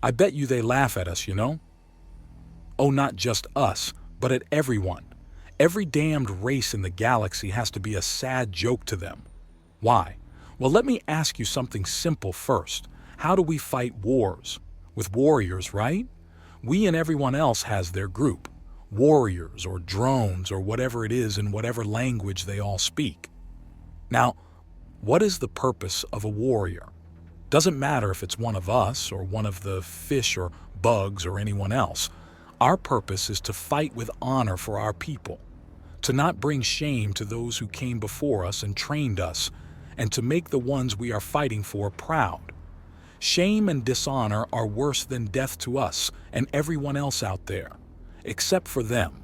I bet you they laugh at us, you know? Oh, not just us, but at everyone. Every damned race in the galaxy has to be a sad joke to them. Why? Well, let me ask you something simple first. How do we fight wars? With warriors, right? We and everyone else has their group. Warriors or drones or whatever it is in whatever language they all speak. Now, what is the purpose of a warrior? Doesn't matter if it's one of us or one of the fish or bugs or anyone else. Our purpose is to fight with honor for our people, to not bring shame to those who came before us and trained us, and to make the ones we are fighting for proud. Shame and dishonor are worse than death to us and everyone else out there, except for them.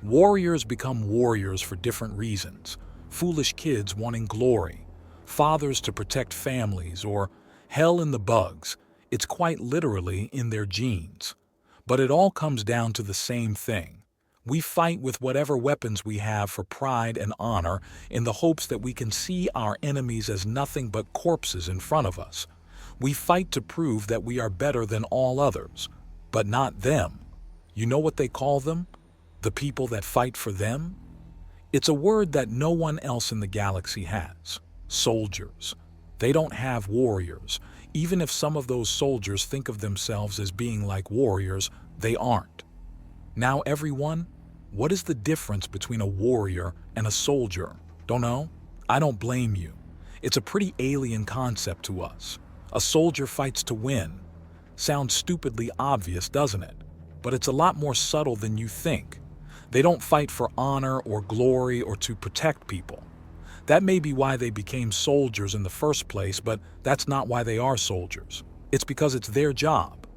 Warriors become warriors for different reasons. Foolish kids wanting glory, fathers to protect families, or hell in the bugs. It's quite literally in their genes. But it all comes down to the same thing. We fight with whatever weapons we have for pride and honor in the hopes that we can see our enemies as nothing but corpses in front of us. We fight to prove that we are better than all others, but not them. You know what they call them? The people that fight for them? It's a word that no one else in the galaxy has. Soldiers. They don't have warriors. Even if some of those soldiers think of themselves as being like warriors, they aren't. Now everyone, what is the difference between a warrior and a soldier? Don't know? I don't blame you. It's a pretty alien concept to us. A soldier fights to win. Sounds stupidly obvious, doesn't it? But it's a lot more subtle than you think. They don't fight for honor or glory or to protect people. That may be why they became soldiers in the first place, but that's not why they are soldiers. It's because it's their job.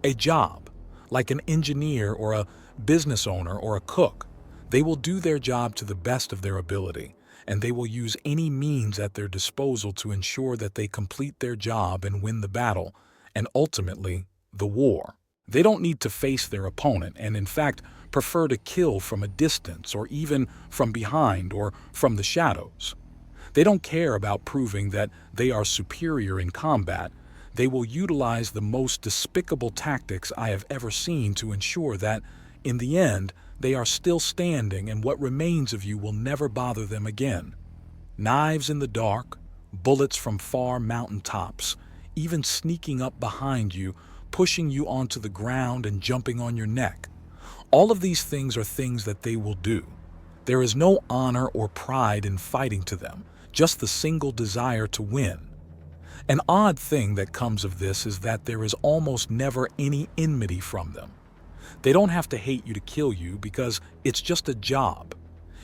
A job, like an engineer or a business owner or a cook. They will do their job to the best of their ability, and they will use any means at their disposal to ensure that they complete their job and win the battle, and ultimately, the war. They don't need to face their opponent, and in fact, prefer to kill from a distance or even from behind or from the shadows. They don't care about proving that they are superior in combat. They will utilize the most despicable tactics I have ever seen to ensure that, in the end, they are still standing and what remains of you will never bother them again. Knives in the dark, bullets from far mountain tops, even sneaking up behind you, pushing you onto the ground and jumping on your neck. All of these things are things that they will do. There is no honor or pride in fighting to them, just the single desire to win. An odd thing that comes of this is that there is almost never any enmity from them. They don't have to hate you to kill you because it's just a job.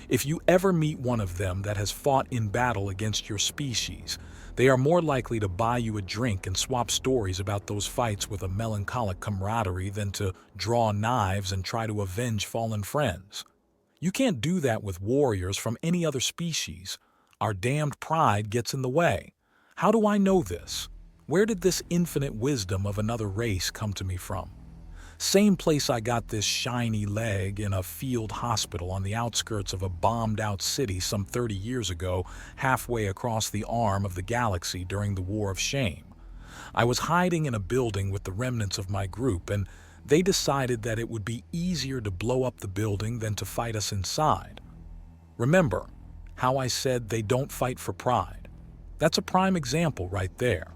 If you ever meet one of them that has fought in battle against your species, they are more likely to buy you a drink and swap stories about those fights with a melancholic camaraderie than to draw knives and try to avenge fallen friends. You can't do that with warriors from any other species. Our damned pride gets in the way. How do I know this? Where did this infinite wisdom of another race come to me from? Same place I got this shiny leg in a field hospital on the outskirts of a bombed-out city some 30 years ago, halfway across the arm of the galaxy during the War of Shame. I was hiding in a building with the remnants of my group, and they decided that it would be easier to blow up the building than to fight us inside. Remember how I said they don't fight for pride? That's a prime example right there.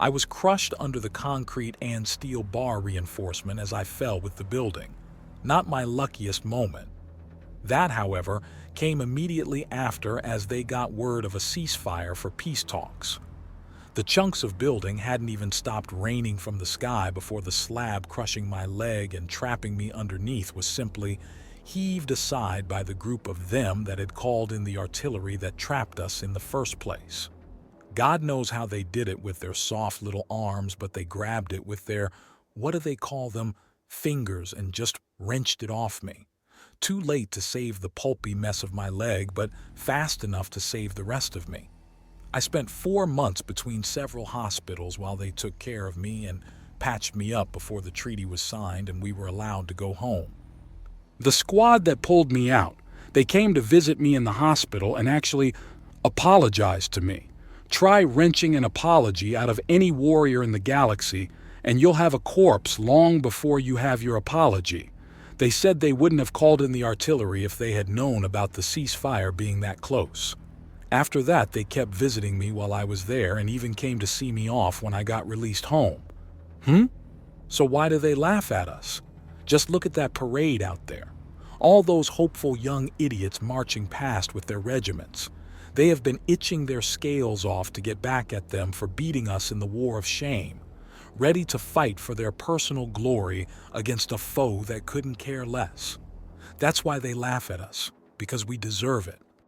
I was crushed under the concrete and steel bar reinforcement as I fell with the building. Not my luckiest moment. That, however, came immediately after as they got word of a ceasefire for peace talks. The chunks of building hadn't even stopped raining from the sky before the slab crushing my leg and trapping me underneath was simply heaved aside by the group of them that had called in the artillery that trapped us in the first place. God knows how they did it with their soft little arms, but they grabbed it with their, what do they call them, fingers and just wrenched it off me. Too late to save the pulpy mess of my leg, but fast enough to save the rest of me. I spent 4 months between several hospitals while they took care of me and patched me up before the treaty was signed and we were allowed to go home. The squad that pulled me out, they came to visit me in the hospital and actually apologized to me. Try wrenching an apology out of any warrior in the galaxy, And you'll have a corpse long before you have your apology. They said they wouldn't have called in the artillery if they had known about the ceasefire being that close. After that, they kept visiting me while I was there and even came to see me off when I got released home. So why do they laugh at us? Just look at that parade out there. All those hopeful young idiots marching past with their regiments. They have been itching their scales off to get back at them for beating us in the war of shame, ready to fight for their personal glory against a foe that couldn't care less. That's why they laugh at us, because we deserve it.